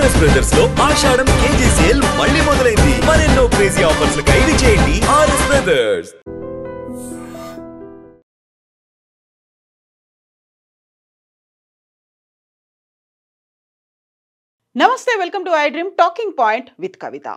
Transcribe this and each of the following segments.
RS brothers లో ఆషాఢం KG sale మళ్ళీ మొదలైంది. మరెన్నో క్రేజీ ఆఫర్స్ లు ఖైదీ చేయండి ఆర్ఎస్ బ్రదర్స్. నమస్తే, welcome to I dream talking point with Kavitha.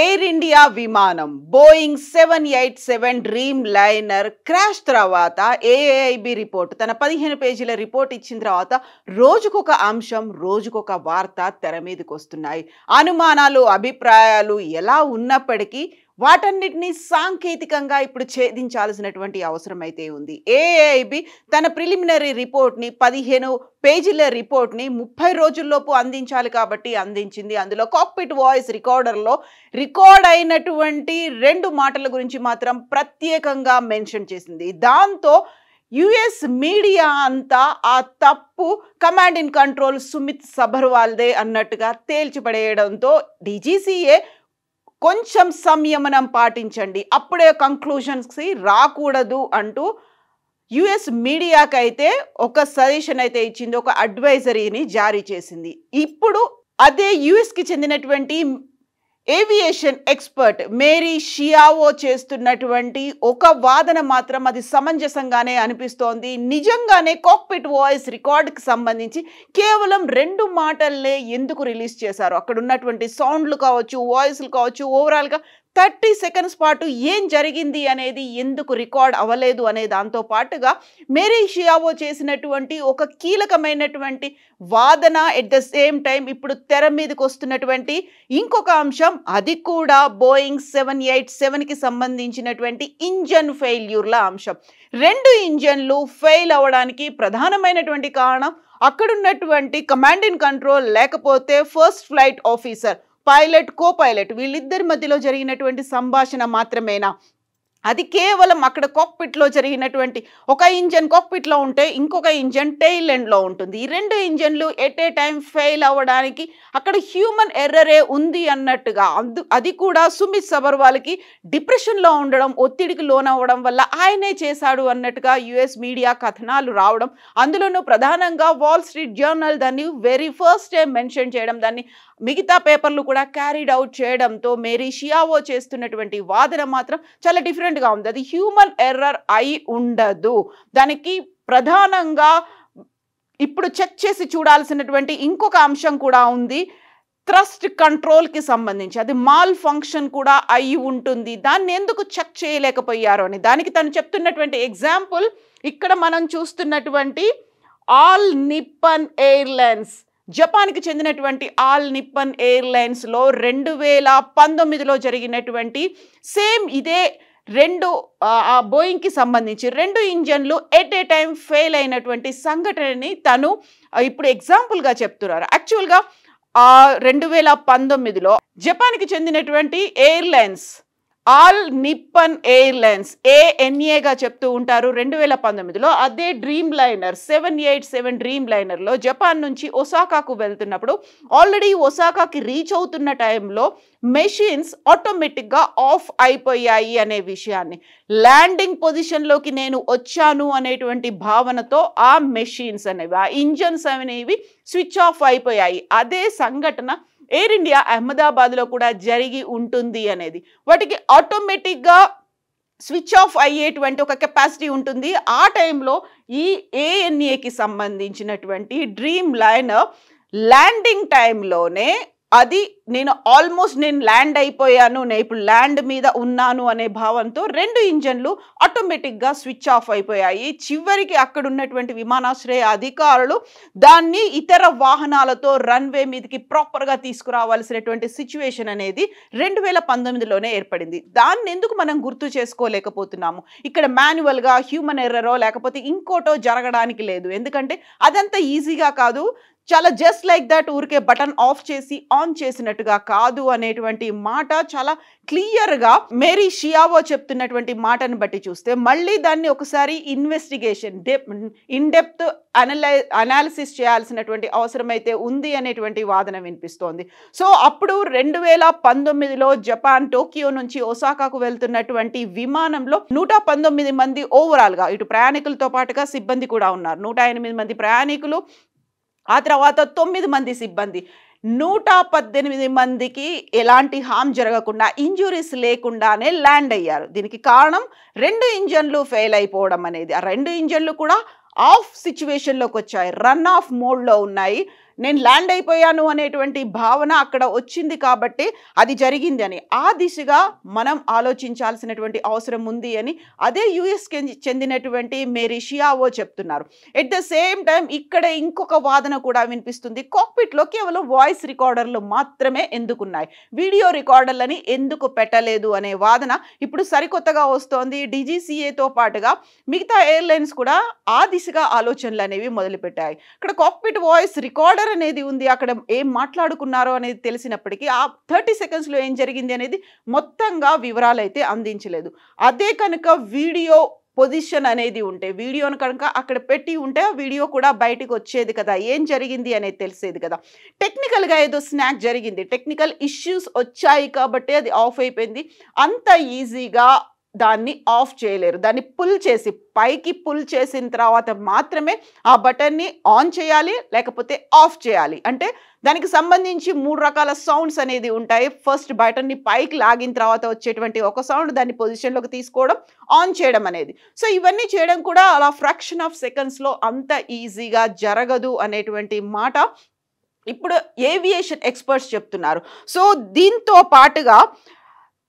Air India విమానం బోయింగ్ 787 డ్రీమ్ లైనర్ క్రాష్ తర్వాత ఏఐబి రిపోర్ట్ తన 15 పేజీల రిపోర్ట్ ఇచ్చిన తర్వాత రోజుకొక అంశం, రోజుకొక వార్త తెర మీదకి వస్తున్నాయి. అనుమానాలు, అభిప్రాయాలు ఎలా ఉన్నప్పటికీ వాటన్నిటినీ సాంకేతికంగా ఇప్పుడు ఛేదించాల్సినటువంటి అవసరం అయితే ఉంది. ఏఐబి తన ప్రిలిమినరీ రిపోర్ట్ని 15 పేజీల రిపోర్ట్ని 30 రోజుల్లోపు అందించాలి కాబట్టి అందించింది. అందులో కాక్పిట్ వాయిస్ రికార్డర్లో రికార్డ్ అయినటువంటి 2 మాటల గురించి మాత్రం ప్రత్యేకంగా మెన్షన్ చేసింది. దాంతో యుఎస్ మీడియా అంతా ఆ తప్పు కమాండ్ అండ్ కంట్రోల్ సుమిత్ సబర్వాల్దే అన్నట్టుగా తేల్చిపడేయడంతో డీజీసీఏ కొంచెం సంయమనం పాటించండి, అప్పుడే కంక్లూషన్స్కి రాకూడదు అంటూ యుఎస్ మీడియాకి అయితే ఒక సజెషన్ అయితే ఇచ్చింది, ఒక అడ్వైజరీని జారీ చేసింది. ఇప్పుడు అదే యుఎస్కి చెందినటువంటి ఏవియేషన్ ఎక్స్పర్ట్ మేరీ షియావో చేస్తున్నటువంటి ఒక వాదన మాత్రం అది సమంజసంగానే అనిపిస్తోంది. నిజంగానే కాక్పిట్ వాయిస్ రికార్డ్కి సంబంధించి కేవలం 2 మాటలనే ఎందుకు రిలీజ్ చేశారు? అక్కడ ఉన్నటువంటి సౌండ్లు కావచ్చు, వాయిస్లు కావచ్చు, ఓవరాల్గా 30 సెకండ్స్ పాటు ఏం జరిగింది అనేది ఎందుకు రికార్డ్ అవ్వలేదు అనే దాంతో పాటుగా మేరీ షియావో చేసినటువంటి ఒక కీలకమైనటువంటి వాదన, ఎట్ ద సేమ్ టైం ఇప్పుడు తెర మీదకి వస్తున్నటువంటి ఇంకొక అంశం, అది కూడా బోయింగ్ 787కి సంబంధించినటువంటి ఇంజన్ ఫెయిల్యూర్ల అంశం. 2 ఇంజన్లు ఫెయిల్ అవ్వడానికి ప్రధానమైనటువంటి కారణం అక్కడున్నటువంటి కమాండ్ అండ్ కంట్రోల్ లేకపోతే first flight officer, pilot, co pilot వీళ్ళిద్దరి మధ్యలో జరిగినటువంటి సంభాషణ మాత్రమేనా? అది కేవలం అక్కడ కాక్పిట్లో జరిగినటువంటి ఒక ఇంజన్ కాక్పిట్లో ఉంటే ఇంకొక ఇంజన్ టెయిల్ ఎండ్లో ఉంటుంది. ఈ 2 ఇంజన్లు ఎట్ ఏ టైం ఫెయిల్ అవ్వడానికి అక్కడ హ్యూమన్ ఎర్రరే ఉంది అన్నట్టుగా, అది కూడా సుమిత్ సబర్వాల్కి డిప్రెషన్లో ఉండడం, ఒత్తిడికి లోనవ్వడం వల్ల ఆయనే చేశాడు అన్నట్టుగా యుఎస్ మీడియా కథనాలు రావడం, అందులోనూ ప్రధానంగా వాల్ స్ట్రీట్ జర్నల్ దాన్ని వెరీ ఫస్ట్ టైం మెన్షన్ చేయడం, దాన్ని మిగతా పేపర్లు కూడా క్యారీడ్ అవుట్ చేయడంతో మేరీ షియావో చేస్తున్నటువంటి వాదన మాత్రం చాలా డిఫరెంట్గా ఉంది. అది హ్యూమన్ ఎర్రర్ అయి ఉండదు. దానికి ప్రధానంగా ఇప్పుడు చెక్ చేసి చూడాల్సినటువంటి ఇంకొక అంశం కూడా ఉంది, థ్రస్ట్ కంట్రోల్కి సంబంధించి. అది మాల్ ఫంక్షన్ కూడా అయి ఉంటుంది. దాన్ని ఎందుకు చెక్ చేయలేకపోయారు అని దానికి తను చెప్తున్నటువంటి ఎగ్జాంపుల్ ఇక్కడ మనం చూస్తున్నటువంటి ఆల్ నిప్పన్ ఎయిర్లైన్స్, జపాన్కి చెందినటువంటి ఆల్ నిప్పన్ ఎయిర్లైన్స్లో 2019లో జరిగినటువంటి సేమ్ ఇదే 2 బోయింగ్కి సంబంధించి 2 ఇంజన్లు ఎట్ ఏ టైం ఫెయిల్ అయినటువంటి సంఘటనని తను ఇప్పుడు ఎగ్జాంపుల్గా చెప్తున్నారు. యాక్చువల్గా 2019లో జపాన్కి చెందినటువంటి ఎయిర్లైన్స్ ఆల్ నిప్పన్ ఎయిర్లైన్స్ ANAగా చెప్తూ ఉంటారు. 2019లో అదే డ్రీమ్ లైనర్ 787 డ్రీమ్ లైనర్లో జపాన్ నుంచి ఒసాకాకు వెళ్తున్నప్పుడు ఆల్రెడీ ఒసాకాకి రీచ్ అవుతున్న టైంలో మెషిన్స్ ఆటోమేటిక్గా ఆఫ్ అయిపోయాయి అనే విషయాన్ని, ల్యాండింగ్ పొజిషన్లోకి నేను వచ్చాను అనేటువంటి భావనతో ఆ మెషిన్స్ అనేవి, ఆ ఇంజన్స్ అనేవి స్విచ్ ఆఫ్ అయిపోయాయి. అదే సంఘటన ఎయిర్ ఇండియా అహ్మదాబాద్లో కూడా జరిగి ఉంటుంది అనేది. వాటికి ఆటోమేటిక్గా స్విచ్ ఆఫ్ అయ్యేటువంటి ఒక కెపాసిటీ ఉంటుంది. ఆ టైంలో ఈ ANAకి సంబంధించినటువంటి డ్రీమ్ లైనర్ ల్యాండింగ్ టైంలోనే అది నేను ల్యాండ్ అయిపోయాను, నేను ఇప్పుడు ల్యాండ్ మీద ఉన్నాను అనే భావంతో 2 ఇంజన్లు ఆటోమేటిక్గా స్విచ్ ఆఫ్ అయిపోయాయి. చివరికి అక్కడ ఉన్నటువంటి విమానాశ్రయ అధికారులు దాన్ని ఇతర వాహనాలతో రన్వే మీదకి ప్రాపర్గా తీసుకురావాల్సినటువంటి సిచ్యువేషన్ అనేది 2019లోనే ఏర్పడింది. దాన్ని ఎందుకు మనం గుర్తు చేసుకోలేకపోతున్నాము? ఇక్కడ మాన్యువల్గా హ్యూమన్ ఎర్రరో లేకపోతే ఇంకోటో జరగడానికి లేదు. ఎందుకంటే అదంతా ఈజీగా కాదు. చాలా జస్ట్ లైక్ దట్ ఊరికే బటన్ ఆఫ్ చేసి ఆన్ చేసినట్టుగా కాదు అనేటువంటి మాట చాలా క్లియర్గా మేరీ షియావో చెప్తున్నటువంటి మాటను బట్టి చూస్తే మళ్ళీ దాన్ని ఒకసారి ఇన్వెస్టిగేషన్ ఇన్ డెప్త్ అనాలిసిస్ చేయాల్సినటువంటి అవసరం అయితే ఉంది అనేటువంటి వాదన వినిపిస్తోంది. సో అప్పుడు 2019లో జపాన్ టోక్యో నుంచి ఒసాకాకు వెళ్తున్నటువంటి విమానంలో 119 మంది ఓవరాల్గా ఇటు ప్రయాణికులతో పాటుగా సిబ్బంది కూడా ఉన్నారు. 108 మంది ప్రయాణికులు, ఆ తర్వాత 9 మంది సిబ్బంది, 118 మందికి ఎలాంటి హామ్ జరగకుండా ఇంజురీస్ లేకుండానే ల్యాండ్ అయ్యారు. దీనికి కారణం 2 ఇంజన్లు ఫెయిల్ అయిపోవడం అనేది. ఆ 2 ఇంజన్లు కూడా ఆఫ్ సిచ్యువేషన్లోకి వచ్చాయి, రన్ ఆఫ్ మోడ్లో ఉన్నాయి. నేను ల్యాండ్ అయిపోయాను అనేటువంటి భావన అక్కడ వచ్చింది కాబట్టి అది జరిగింది అని ఆ దిశగా మనం ఆలోచించాల్సినటువంటి అవసరం ఉంది అని అదే యుఎస్కి చెందినటువంటి మేరీ షియావో చెప్తున్నారు. ఎట్ ద సేమ్ టైం ఇక్కడ ఇంకొక వాదన కూడా వినిపిస్తుంది. కాక్పిట్లో కేవలం వాయిస్ రికార్డర్లు మాత్రమే ఎందుకున్నాయి, వీడియో రికార్డర్లని ఎందుకు పెట్టలేదు అనే వాదన ఇప్పుడు సరికొత్తగా వస్తోంది. డీజీసీఏతో పాటుగా మిగతా ఎయిర్లైన్స్ కూడా ఆ దిశగా ఆలోచనలు అనేవి మొదలుపెట్టాయి. ఇక్కడ కాక్పిట్ వాయిస్ రికార్డర్ అనేది ఉంది, అక్కడ ఏం మాట్లాడుకున్నారో అనేది తెలిసినప్పటికీ ఆ 30 సెకండ్స్లో ఏం జరిగింది అనేది మొత్తంగా వివరాలు అయితే అందించలేదు. అదే కనుక వీడియో పొజిషన్ అనేది ఉంటే, వీడియోను కనుక అక్కడ పెట్టి ఉంటే ఆ వీడియో కూడా బయటకు వచ్చేది కదా, ఏం జరిగింది అనేది తెలిసేది కదా. టెక్నికల్గా ఏదో స్నాక్ జరిగింది, టెక్నికల్ ఇష్యూస్ వచ్చాయి కాబట్టి అది ఆఫ్ అయిపోయింది. అంత ఈజీగా దాన్ని ఆఫ్ చేయలేరు. దాన్ని పుల్ చేసి పైకి పుల్ చేసిన తర్వాత మాత్రమే ఆ బటన్ని ఆన్ చేయాలి, లేకపోతే ఆఫ్ చేయాలి. అంటే దానికి సంబంధించి 3 రకాల సౌండ్స్ అనేది ఉంటాయి. ఫస్ట్ బటన్ని పైకి లాగిన తర్వాత వచ్చేటువంటి ఒక సౌండ్, దాన్ని పొజిషన్లోకి తీసుకోవడం, ఆన్ చేయడం అనేది. సో ఇవన్నీ చేయడం కూడా అలా ఫ్రాక్షన్ ఆఫ్ సెకండ్స్లో అంత ఈజీగా జరగదు అనేటువంటి మాట ఇప్పుడు ఏవియేషన్ ఎక్స్పర్ట్స్ చెప్తున్నారు. సో దీంతో పాటుగా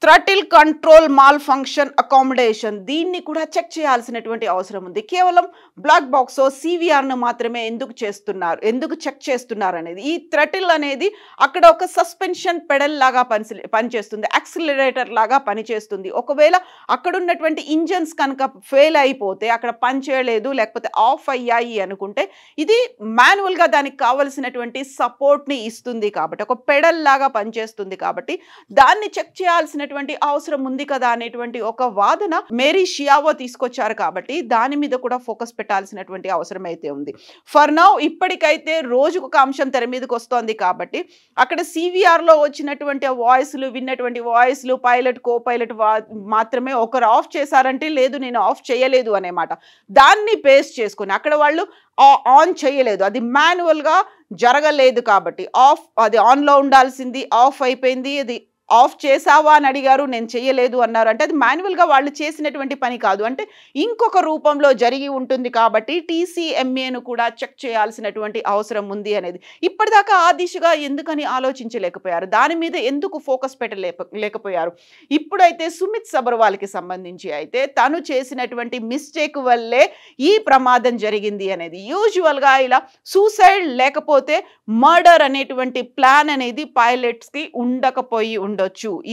థ్రటిల్ కంట్రోల్ మాల్ ఫంక్షన్ అకామిడేషన్, దీన్ని కూడా చెక్ చేయాల్సినటువంటి అవసరం ఉంది. కేవలం బ్లాక్ బాక్స్ సివిఆర్ను మాత్రమే ఎందుకు చెక్ చేస్తున్నారు అనేది. ఈ థ్రటిల్ అనేది అక్కడ ఒక సస్పెన్షన్ పెడల్ లాగా పనిచేస్తుంది, యాక్సిలరేటర్ లాగా పనిచేస్తుంది. ఒకవేళ అక్కడ ఉన్నటువంటి ఇంజన్స్ కనుక ఫెయిల్ అయిపోతే, అక్కడ పనిచేయలేదు లేకపోతే ఆఫ్ అయ్యాయి అనుకుంటే, ఇది మాన్యువల్గా దానికి కావలసినటువంటి సపోర్ట్ని ఇస్తుంది కాబట్టి, ఒక పెడల్ లాగా పనిచేస్తుంది కాబట్టి దాన్ని చెక్ చేయాల్సినటువంటి అవసరం ఉంది కదా అనేటువంటి ఒక వాదన మేరీ షియావో తీసుకొచ్చారు. కాబట్టి దాని మీద కూడా ఫోకస్ పెట్టాల్సినటువంటి అవసరం అయితే ఉంది. ఫర్ నౌ ఇప్పటికైతే రోజుకు ఒక అంశం తెర మీదకి వస్తోంది కాబట్టి అక్కడ సివిఆర్లో వచ్చినటువంటి వాయిస్లు, విన్నటువంటి వాయిస్లు పైలట్, కో పైలట్ మాత్రమే ఒకరు ఆఫ్ చేశారంటే లేదు నేను ఆఫ్ చేయలేదు అనే మాట, దాన్ని బేస్ చేసుకుని అక్కడ వాళ్ళు ఆన్ చేయలేదు, అది మాన్యువల్గా జరగలేదు కాబట్టి అది ఆన్లో ఉండాల్సింది ఆఫ్ అయిపోయింది, అది ఆఫ్ చేసావా అని అడిగారు, నేను చేయలేదు అన్నారు. అంటే అది మాన్యువల్గా వాళ్ళు చేసినటువంటి పని కాదు, అంటే ఇంకొక రూపంలో జరిగి ఉంటుంది కాబట్టి టీసీఎంఏను కూడా చెక్ చేయాల్సినటువంటి అవసరం ఉంది అనేది. ఇప్పటిదాకా ఆ దిశగా ఎందుకని ఆలోచించలేకపోయారు, దాని మీద ఎందుకు ఫోకస్ పెట్టలేకపోయారు. ఇప్పుడైతే సుమిత్ సబర్వాల్కి సంబంధించి అయితే తను చేసినటువంటి మిస్టేక్ వల్లే ఈ ప్రమాదం జరిగింది అనేది. యూజువల్గా ఇలా సూసైడ్ లేకపోతే మర్డర్ అనేటువంటి ప్లాన్ అనేది పైలట్స్కి ఉండకపోయి ఉండొచ్చు.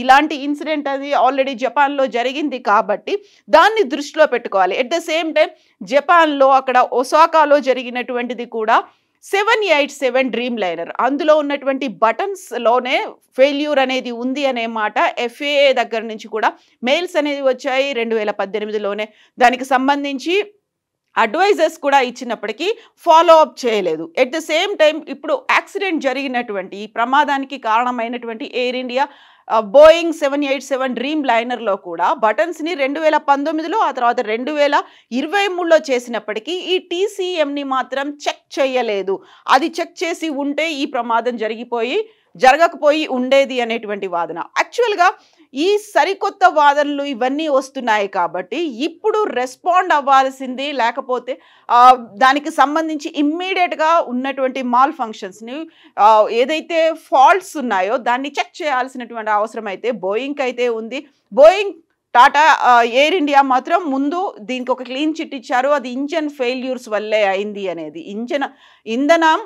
ఇలాంటి ఇన్సిడెంట్ అది ఆల్రెడీ జపాన్లో జరిగింది కాబట్టి దాన్ని దృష్టిలో పెట్టుకోవాలి. ఎట్ ద సేమ్ టైం జపాన్లో అక్కడ ఒసాకాలో జరిగినటువంటిది కూడా 787 డ్రీమ్ లైనర్, అందులో ఉన్నటువంటి బటన్స్లోనే ఫెయిల్యూర్ అనేది ఉంది అనే మాట FAA దగ్గర నుంచి కూడా మెయిల్స్ అనేది వచ్చాయి 2018లోనే. దానికి సంబంధించి అడ్వైజర్స్ కూడా ఇచ్చినప్పటికీ ఫాలో అప్ చేయలేదు. ఎట్ ద సేమ్ టైం ఇప్పుడు యాక్సిడెంట్ జరిగినటువంటి ఈ ప్రమాదానికి కారణమైనటువంటి ఎయిర్ ఇండియా బోయింగ్ 787 డ్రీమ్ లైనర్లో కూడా బటన్స్ని 2019లో ఆ తర్వాత 2023లో చేసినప్పటికీ ఈ టీసీఎంని మాత్రం చెక్ చేయలేదు. అది చెక్ చేసి ఉంటే ఈ ప్రమాదం జరగకపోయి ఉండేది అనేటువంటి వాదన. యాక్చువల్గా ఈ సరికొత్త వాదనలు ఇవన్నీ వస్తున్నాయి కాబట్టి ఇప్పుడు రెస్పాండ్ అవ్వాల్సింది, లేకపోతే దానికి సంబంధించి ఇమ్మీడియట్గా ఉన్నటువంటి మాల్ ఫంక్షన్స్ని ఏదైతే ఫాల్ట్స్ ఉన్నాయో దాన్ని చెక్ చేయాల్సినటువంటి అవసరం అయితే బోయింగ్కి అయితే ఉంది. బోయింగ్, టాటా, ఎయిర్ ఇండియా మాత్రం ముందు దీనికి ఒక క్లీన్ చిట్ ఇచ్చారు, అది ఇంజన్ ఫెయిల్యూర్స్ వల్లే అయింది అనేది. ఇంధనం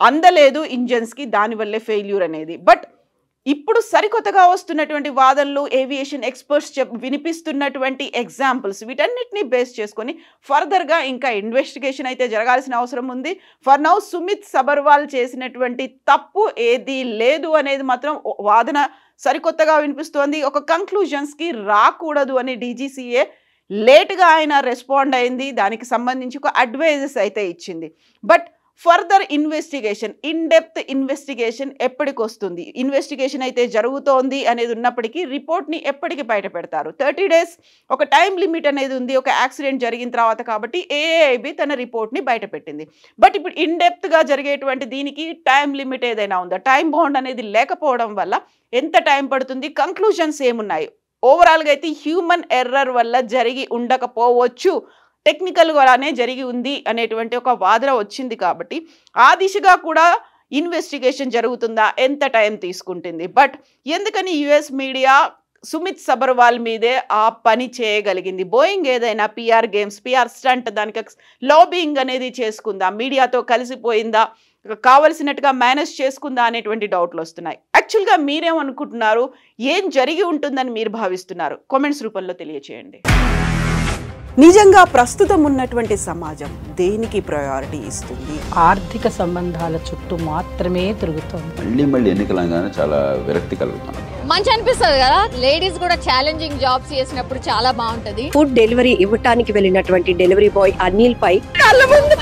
అందలేదు ఇంజన్స్కి, దానివల్లే ఫెయిల్యూర్ అనేది. బట్ ఇప్పుడు సరికొత్తగా వస్తున్నటువంటి వాదనలు, ఏవియేషన్ ఎక్స్పర్ట్స్ వినిపిస్తున్నటువంటి ఎగ్జాంపుల్స్, వీటన్నిటిని బేస్ చేసుకొని ఫర్దర్గా ఇంకా ఇన్వెస్టిగేషన్ అయితే జరగాల్సిన అవసరం ఉంది. ఫర్ నౌ సుమిత్ సబర్వాల్ చేసినటువంటి తప్పు ఏదీ లేదు అనేది మాత్రం వాదన సరికొత్తగా వినిపిస్తోంది. ఒక కంక్లూజన్స్కి రాకూడదు అని డీజీసీఏ లేట్గా ఆయన రెస్పాండ్ అయింది. దానికి సంబంధించి ఒక అడ్వైజెస్ అయితే ఇచ్చింది. But further investigation, in depth investigation ఎప్పటికి వస్తుంది, ఇన్వెస్టిగేషన్ అయితే జరుగుతోంది అనేది ఉన్నప్పటికీ రిపోర్ట్ని ఎప్పటికి బయట పెడతారు? 30 days ఒక టైం లిమిట్ అనేది ఉంది ఒక యాక్సిడెంట్ జరిగిన తర్వాత. కాబట్టి ఏఐబి తన రిపోర్ట్ని బయట పెట్టింది. బట్ ఇప్పుడు ఇన్ డెప్త్గా జరిగేటువంటి దీనికి టైం లిమిట్ ఏదైనా ఉందా? టైం బౌండ్ అనేది లేకపోవడం వల్ల ఎంత టైం పడుతుంది? కంక్లూజన్స్ ఏమున్నాయి? ఓవరాల్గా అయితే హ్యూమన్ ఎర్రర్ వల్ల జరిగి ఉండకపోవచ్చు, టెక్నికల్ గానే జరిగి ఉంది అనేటువంటి ఒక వాదన వచ్చింది. కాబట్టి ఆ దిశగా కూడా ఇన్వెస్టిగేషన్ జరుగుతుందా, ఎంత టైం తీసుకుంటుంది? బట్ ఎందుకని యుఎస్ మీడియా సుమిత్ సబర్వాల్ మీదే ఆ పని చేయగలిగింది? బోయింగ్ ఏదైనా పిఆర్ గేమ్స్, పిఆర్ స్టంట్, దానికి లాబింగ్ అనేది చేసుకుందా, మీడియాతో కలిసిపోయిందా, కావలసినట్టుగా మేనేజ్ చేసుకుందా అనేటువంటి డౌట్లు వస్తున్నాయి. యాక్చువల్గా మీరేమనుకుంటున్నారు? ఏం జరిగి ఉంటుందని మీరు భావిస్తున్నారు? కామెంట్స్ రూపంలో తెలియచేయండి. నిజంగా ప్రస్తుతం ఉన్నటువంటి సమాజం దేనికి ప్రయారిటీ ఇస్తుంది? ఆర్థిక సంబంధాల చుట్టూ మాత్రమే తిరుగుతుంది. మళ్ళీ ఎన్నికలంగానే చాలా విరక్తి కలుగుతాను. మంచి అనిపిస్తుంది కదా, లేడీస్ కూడా ఛాలెంజింగ్ జాబ్స్ చేసినప్పుడు చాలా బాగుంటది. ఫుడ్ డెలివరీ ఇవ్వటానికి వెళ్ళినటువంటి డెలివరీ బాయ్ అనిల్ పై కళ్ళ ముందు